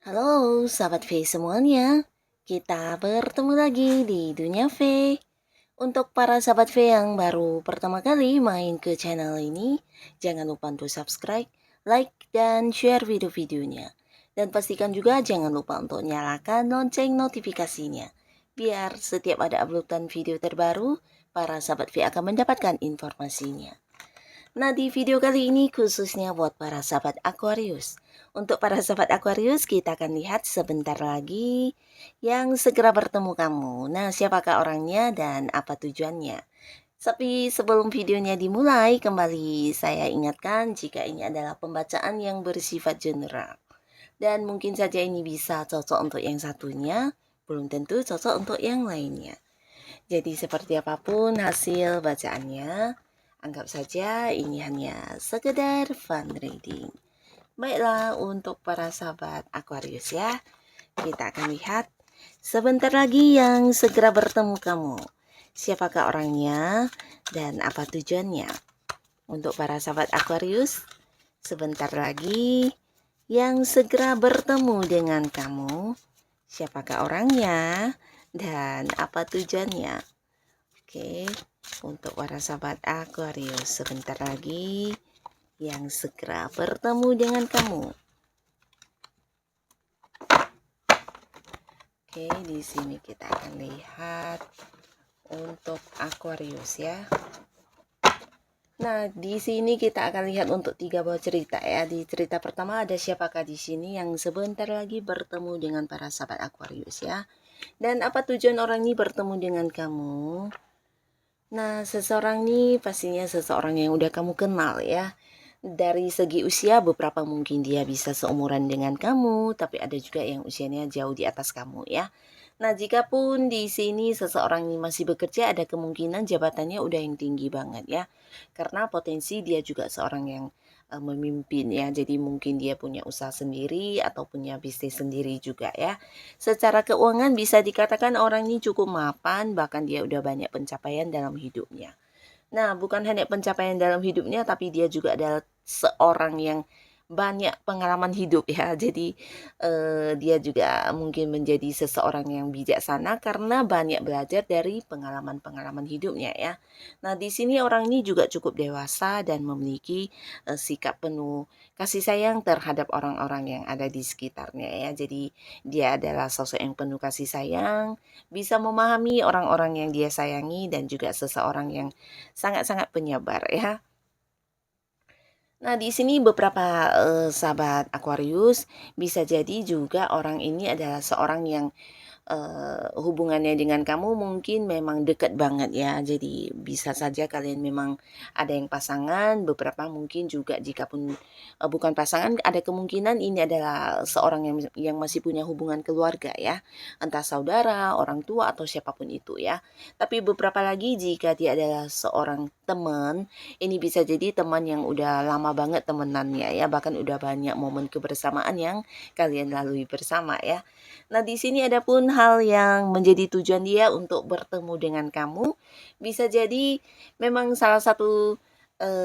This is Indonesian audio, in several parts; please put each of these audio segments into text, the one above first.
Halo, sahabat V semuanya. Kita bertemu lagi di Dunia V. Untuk para sahabat V yang baru pertama kali main ke channel ini, jangan lupa untuk subscribe, like, dan share video-videonya. Dan pastikan juga jangan lupa untuk nyalakan lonceng notifikasinya. Biar setiap ada uploadan video terbaru, para sahabat V akan mendapatkan informasinya. Nah, di video kali ini khususnya buat para sahabat Aquarius. Untuk para sahabat Aquarius, kita akan lihat sebentar lagi yang segera bertemu kamu. Nah, siapakah orangnya dan apa tujuannya? Tapi sebelum videonya dimulai, kembali saya ingatkan jika ini adalah pembacaan yang bersifat general. Dan mungkin saja ini bisa cocok untuk yang satunya, belum tentu cocok untuk yang lainnya. Jadi seperti apapun hasil bacaannya, anggap saja ini hanya sekedar fun reading. Baiklah, untuk para sahabat Aquarius ya, kita akan lihat sebentar lagi yang segera bertemu kamu. Siapakah orangnya dan apa tujuannya? Untuk para sahabat Aquarius, sebentar lagi yang segera bertemu dengan kamu. Siapakah orangnya dan apa tujuannya? Oke, untuk para sahabat Aquarius, sebentar lagi yang segera bertemu dengan kamu. Oke, di sini kita akan lihat untuk Aquarius ya. Nah, di sini kita akan lihat untuk 3 buah cerita ya. Di cerita pertama ada siapakah di sini yang sebentar lagi bertemu dengan para sahabat Aquarius ya. Dan apa tujuan orang ini bertemu dengan kamu? Nah, seseorang ini pastinya seseorang yang udah kamu kenal ya. Dari segi usia beberapa mungkin dia bisa seumuran dengan kamu, tapi ada juga yang usianya jauh di atas kamu ya. Nah, jika pun di sini seseorang ini masih bekerja, ada kemungkinan jabatannya udah yang tinggi banget ya. Karena potensi dia juga seorang yang memimpin ya. Jadi mungkin dia punya usaha sendiri atau punya bisnis sendiri juga ya. Secara keuangan bisa dikatakan orang ini cukup mapan, bahkan dia udah banyak pencapaian dalam hidupnya. Nah, bukan hanya pencapaian dalam hidupnya, tapi dia juga adalah seorang yang banyak pengalaman hidup ya. Jadi dia juga mungkin menjadi seseorang yang bijaksana karena banyak belajar dari pengalaman-pengalaman hidupnya ya. Nah, di sini orang ini juga cukup dewasa dan memiliki sikap penuh kasih sayang terhadap orang-orang yang ada di sekitarnya ya. Jadi dia adalah sosok yang penuh kasih sayang, bisa memahami orang-orang yang dia sayangi dan juga seseorang yang sangat-sangat penyabar ya. Nah, di sini beberapa sahabat Aquarius bisa jadi juga orang ini adalah seorang yang hubungannya dengan kamu mungkin memang dekat banget ya. Jadi bisa saja kalian memang ada yang pasangan, beberapa mungkin juga jika pun bukan pasangan, ada kemungkinan ini adalah seorang yang masih punya hubungan keluarga ya. Entah saudara, orang tua atau siapapun itu ya. Tapi beberapa lagi jika dia adalah seorang teman, ini bisa jadi teman yang udah lama banget temenannya ya, bahkan udah banyak momen kebersamaan yang kalian lalui bersama ya. Nah, di sini ada pun hal yang menjadi tujuan dia untuk bertemu dengan kamu. Bisa jadi memang salah satu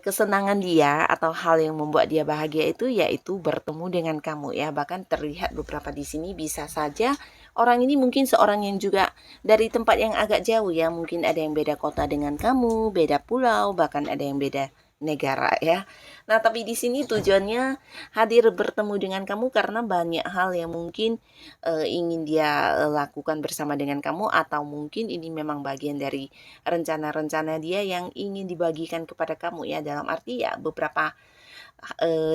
kesenangan dia atau hal yang membuat dia bahagia itu yaitu bertemu dengan kamu ya. Bahkan terlihat beberapa di sini bisa saja orang ini mungkin seorang yang juga dari tempat yang agak jauh ya. Mungkin ada yang beda kota dengan kamu, beda pulau, bahkan ada yang beda negara ya. Nah, tapi di sini tujuannya hadir bertemu dengan kamu karena banyak hal yang mungkin ingin dia lakukan bersama dengan kamu, atau mungkin ini memang bagian dari rencana-rencana dia yang ingin dibagikan kepada kamu ya, dalam arti ya beberapa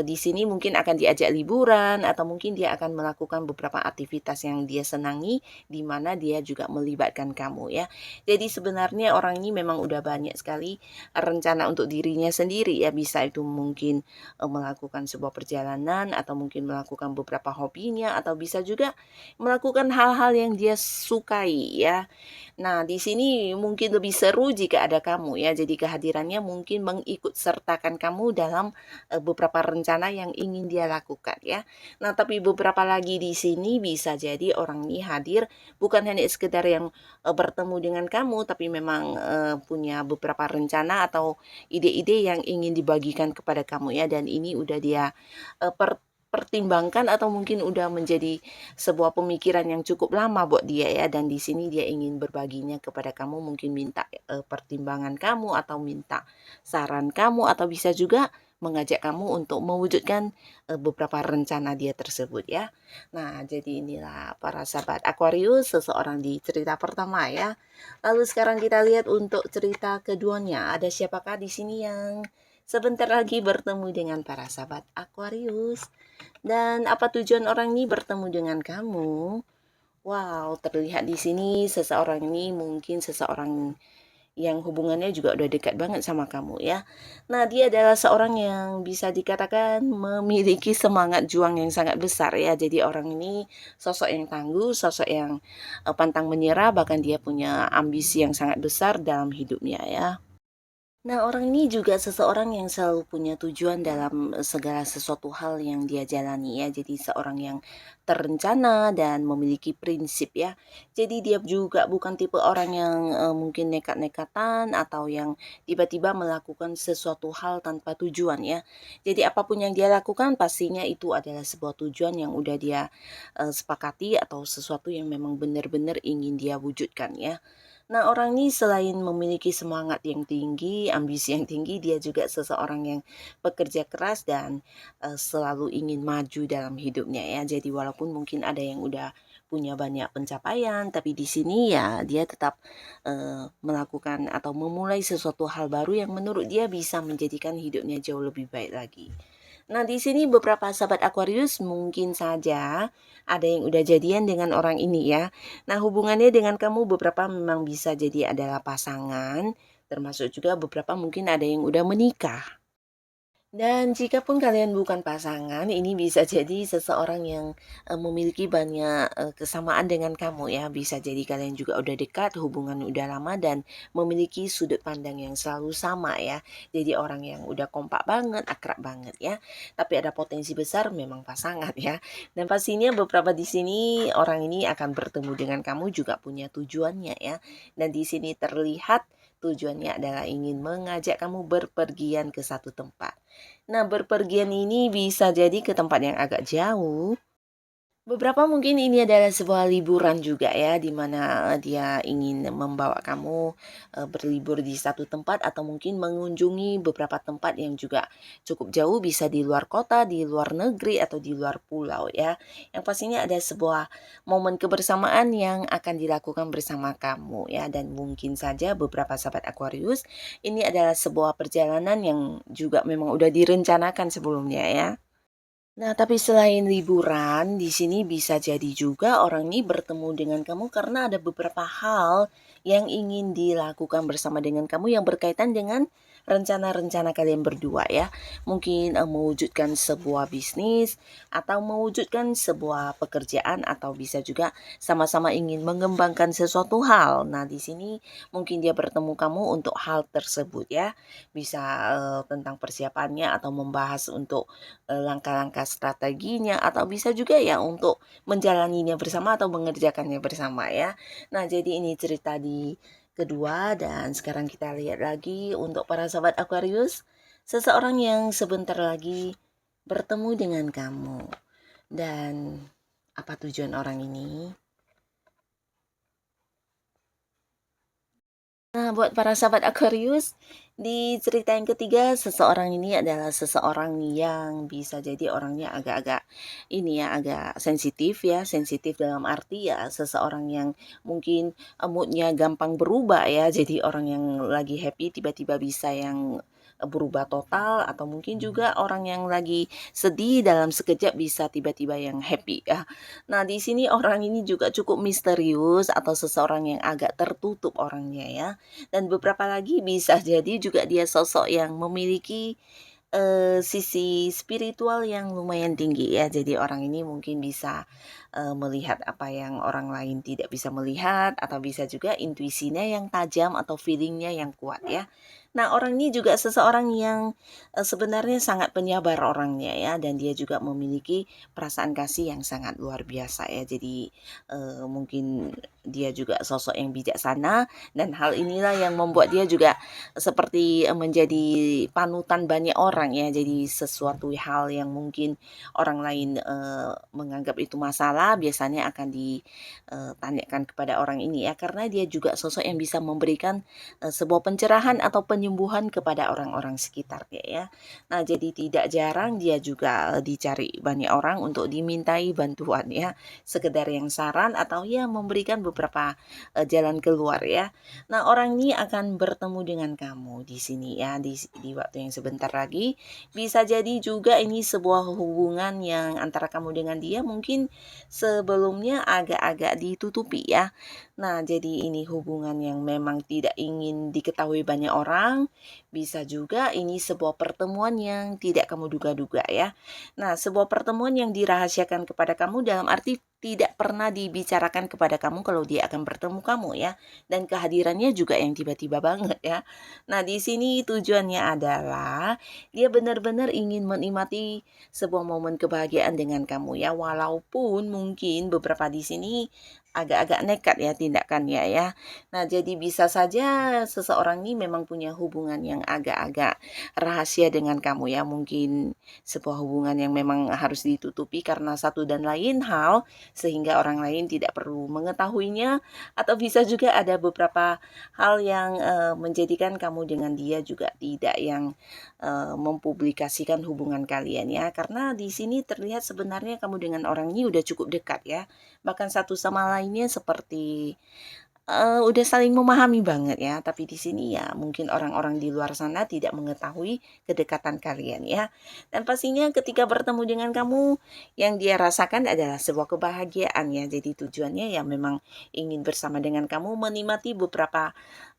di sini mungkin akan diajak liburan atau mungkin dia akan melakukan beberapa aktivitas yang dia senangi di mana dia juga melibatkan kamu ya. Jadi sebenarnya orang ini memang udah banyak sekali rencana untuk dirinya sendiri ya, bisa itu mungkin melakukan sebuah perjalanan atau mungkin melakukan beberapa hobinya atau bisa juga melakukan hal-hal yang dia sukai ya. Nah, di sini mungkin lebih seru jika ada kamu ya. Jadi kehadirannya mungkin mengikut sertakan kamu dalam beberapa rencana yang ingin dia lakukan ya. Nah, tapi beberapa lagi di sini bisa jadi orang ini hadir bukan hanya sekedar yang bertemu dengan kamu, tapi memang punya beberapa rencana atau ide-ide yang ingin dibagikan kepada kamu ya. Dan ini udah dia pertimbangkan atau mungkin udah menjadi sebuah pemikiran yang cukup lama buat dia ya, dan di sini dia ingin berbaginya kepada kamu, mungkin minta pertimbangan kamu atau minta saran kamu atau bisa juga mengajak kamu untuk mewujudkan beberapa rencana dia tersebut ya. Nah, jadi inilah para sahabat Aquarius, seseorang di cerita pertama ya. Lalu sekarang kita lihat untuk cerita keduanya. Ada siapakah di sini yang sebentar lagi bertemu dengan para sahabat Aquarius? Dan apa tujuan orang ini bertemu dengan kamu? Wow, terlihat di sini seseorang ini mungkin seseorang yang hubungannya juga udah dekat banget sama kamu ya. Nah, dia adalah seorang yang bisa dikatakan memiliki semangat juang yang sangat besar ya. Jadi orang ini sosok yang tangguh, sosok yang pantang menyerah, bahkan dia punya ambisi yang sangat besar dalam hidupnya ya. Nah, orang ini juga seseorang yang selalu punya tujuan dalam segala sesuatu hal yang dia jalani ya. Jadi seorang yang terencana dan memiliki prinsip ya. Jadi dia juga bukan tipe orang yang mungkin nekat-nekatan atau yang tiba-tiba melakukan sesuatu hal tanpa tujuan ya. Jadi apapun yang dia lakukan pastinya itu adalah sebuah tujuan yang udah dia sepakati atau sesuatu yang memang benar-benar ingin dia wujudkan ya. Nah, orang ini selain memiliki semangat yang tinggi, ambisi yang tinggi, dia juga seseorang yang pekerja keras dan selalu ingin maju dalam hidupnya ya. Jadi walaupun mungkin ada yang udah punya banyak pencapaian, tapi di sini ya dia tetap melakukan atau memulai sesuatu hal baru yang menurut dia bisa menjadikan hidupnya jauh lebih baik lagi. Nah, di sini beberapa sahabat Aquarius mungkin saja ada yang udah jadian dengan orang ini ya. Nah, hubungannya dengan kamu beberapa memang bisa jadi adalah pasangan, termasuk juga beberapa mungkin ada yang udah menikah. Dan jikapun kalian bukan pasangan, ini bisa jadi seseorang yang memiliki banyak kesamaan dengan kamu ya. Bisa jadi kalian juga udah dekat, hubungan udah lama dan memiliki sudut pandang yang selalu sama ya. Jadi orang yang udah kompak banget, akrab banget ya. Tapi ada potensi besar memang pasangan ya. Dan pastinya beberapa di sini orang ini akan bertemu dengan kamu juga punya tujuannya ya. Dan di sini terlihat tujuannya adalah ingin mengajak kamu berpergian ke satu tempat. Nah, berpergian ini bisa jadi ke tempat yang agak jauh. Beberapa mungkin ini adalah sebuah liburan juga ya, di mana dia ingin membawa kamu berlibur di satu tempat atau mungkin mengunjungi beberapa tempat yang juga cukup jauh, bisa di luar kota, di luar negeri atau di luar pulau ya. Yang pastinya ada sebuah momen kebersamaan yang akan dilakukan bersama kamu ya, dan mungkin saja beberapa sahabat Aquarius ini adalah sebuah perjalanan yang juga memang udah direncanakan sebelumnya ya. Nah, tapi selain liburan, di sini bisa jadi juga orang ini bertemu dengan kamu karena ada beberapa hal yang ingin dilakukan bersama dengan kamu yang berkaitan dengan rencana-rencana kalian berdua ya. Mungkin mewujudkan sebuah bisnis atau mewujudkan sebuah pekerjaan atau bisa juga sama-sama ingin mengembangkan sesuatu hal. Nah, di sini mungkin dia bertemu kamu untuk hal tersebut ya. Bisa tentang persiapannya atau membahas untuk langkah-langkah strateginya atau bisa juga ya untuk menjalaninya bersama atau mengerjakannya bersama ya. Nah, jadi ini cerita di kedua dan sekarang kita lihat lagi untuk para sahabat Aquarius, seseorang yang sebentar lagi bertemu dengan kamu. Dan apa tujuan orang ini? Nah, buat para sahabat Aquarius, di cerita yang ketiga, seseorang ini adalah seseorang yang bisa jadi orangnya agak-agak ini ya, agak sensitif ya, sensitif dalam arti ya seseorang yang mungkin moodnya gampang berubah ya, jadi orang yang lagi happy tiba-tiba bisa yang berubah total, atau mungkin juga orang yang lagi sedih dalam sekejap bisa tiba-tiba yang happy ya. Nah, di sini orang ini juga cukup misterius atau seseorang yang agak tertutup orangnya ya. Dan beberapa lagi bisa jadi juga dia sosok yang memiliki sisi spiritual yang lumayan tinggi ya. Jadi orang ini mungkin bisa melihat apa yang orang lain tidak bisa melihat, atau bisa juga intuisinya yang tajam atau feelingnya yang kuat ya. Nah, orang ini juga seseorang yang sebenarnya sangat penyabar orangnya ya, dan dia juga memiliki perasaan kasih yang sangat luar biasa ya. Jadi mungkin dia juga sosok yang bijaksana, dan hal inilah yang membuat dia juga seperti menjadi panutan banyak orang ya. Jadi sesuatu hal yang mungkin orang lain menganggap itu masalah, biasanya akan ditanyakan kepada orang ini ya, karena dia juga sosok yang bisa memberikan sebuah pencerahan atau penyembuhan kepada orang-orang sekitarnya ya. Nah, jadi tidak jarang dia juga dicari banyak orang untuk dimintai bantuan ya, sekedar yang saran atau ya memberikan beberapa jalan keluar ya. Nah, orang ini akan bertemu dengan kamu di sini ya, di waktu yang sebentar lagi. Bisa jadi juga ini sebuah hubungan yang antara kamu dengan dia mungkin sebelumnya agak-agak ditutupi ya. Nah, jadi ini hubungan yang memang tidak ingin diketahui banyak orang. Bisa juga ini sebuah pertemuan yang tidak kamu duga-duga ya. Nah, sebuah pertemuan yang dirahasiakan kepada kamu dalam arti tidak pernah dibicarakan kepada kamu kalau dia akan bertemu kamu ya. Dan kehadirannya juga yang tiba-tiba banget ya. Nah, di sini tujuannya adalah dia benar-benar ingin menikmati sebuah momen kebahagiaan dengan kamu ya, walaupun mungkin beberapa di sini agak-agak nekat ya tindakannya ya. Nah, jadi bisa saja seseorang ini memang punya hubungan yang agak-agak rahasia dengan kamu ya. Mungkin sebuah hubungan yang memang harus ditutupi karena satu dan lain hal, sehingga orang lain tidak perlu mengetahuinya, atau bisa juga ada beberapa hal yang menjadikan kamu dengan dia juga tidak yang mempublikasikan hubungan kalian ya, karena di sini terlihat sebenarnya kamu dengan orang ini udah cukup dekat ya, bahkan satu sama lainnya seperti udah saling memahami banget ya. Tapi di sini ya mungkin orang-orang di luar sana tidak mengetahui kedekatan kalian ya. Dan pastinya ketika bertemu dengan kamu, yang dia rasakan adalah sebuah kebahagiaan ya. Jadi tujuannya ya memang ingin bersama dengan kamu menikmati beberapa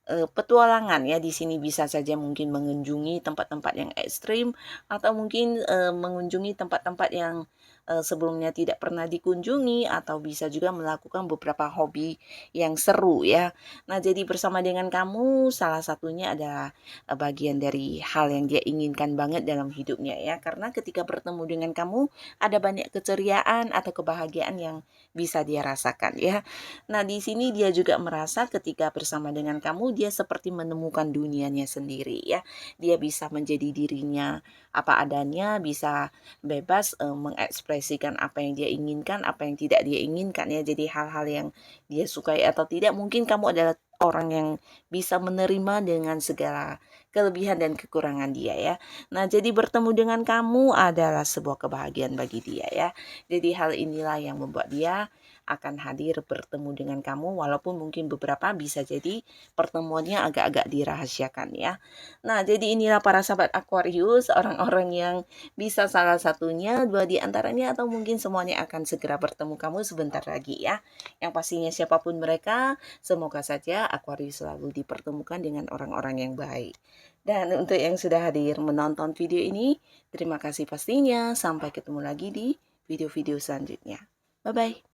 petualangan ya. Di sini bisa saja mungkin mengunjungi tempat-tempat yang ekstrim, atau mungkin mengunjungi tempat-tempat yang sebelumnya tidak pernah dikunjungi, atau bisa juga melakukan beberapa hobi yang seru ya. Nah, jadi bersama dengan kamu salah satunya adalah bagian dari hal yang dia inginkan banget dalam hidupnya ya. Karena ketika bertemu dengan kamu ada banyak keceriaan atau kebahagiaan yang bisa dia rasakan ya. Nah, di sini dia juga merasa ketika bersama dengan kamu dia seperti menemukan dunianya sendiri ya. Dia bisa menjadi dirinya apa adanya, bisa bebas mengekspresikan apa yang dia inginkan, apa yang tidak dia inginkan ya. Jadi hal-hal yang dia sukai atau tidak, mungkin kamu adalah orang yang bisa menerima dengan segala kelebihan dan kekurangan dia ya. Nah, jadi bertemu dengan kamu adalah sebuah kebahagiaan bagi dia ya. Jadi hal inilah yang membuat dia akan hadir bertemu dengan kamu, walaupun mungkin beberapa bisa jadi pertemuannya agak-agak dirahasiakan ya. Nah, jadi inilah para sahabat Aquarius, orang-orang yang bisa salah satunya, dua di antaranya, atau mungkin semuanya akan segera bertemu kamu sebentar lagi ya. Yang pastinya siapapun mereka, semoga saja Aquarius selalu dipertemukan dengan orang-orang yang baik. Dan untuk yang sudah hadir menonton video ini, terima kasih pastinya. Sampai ketemu lagi di video-video selanjutnya. Bye-bye.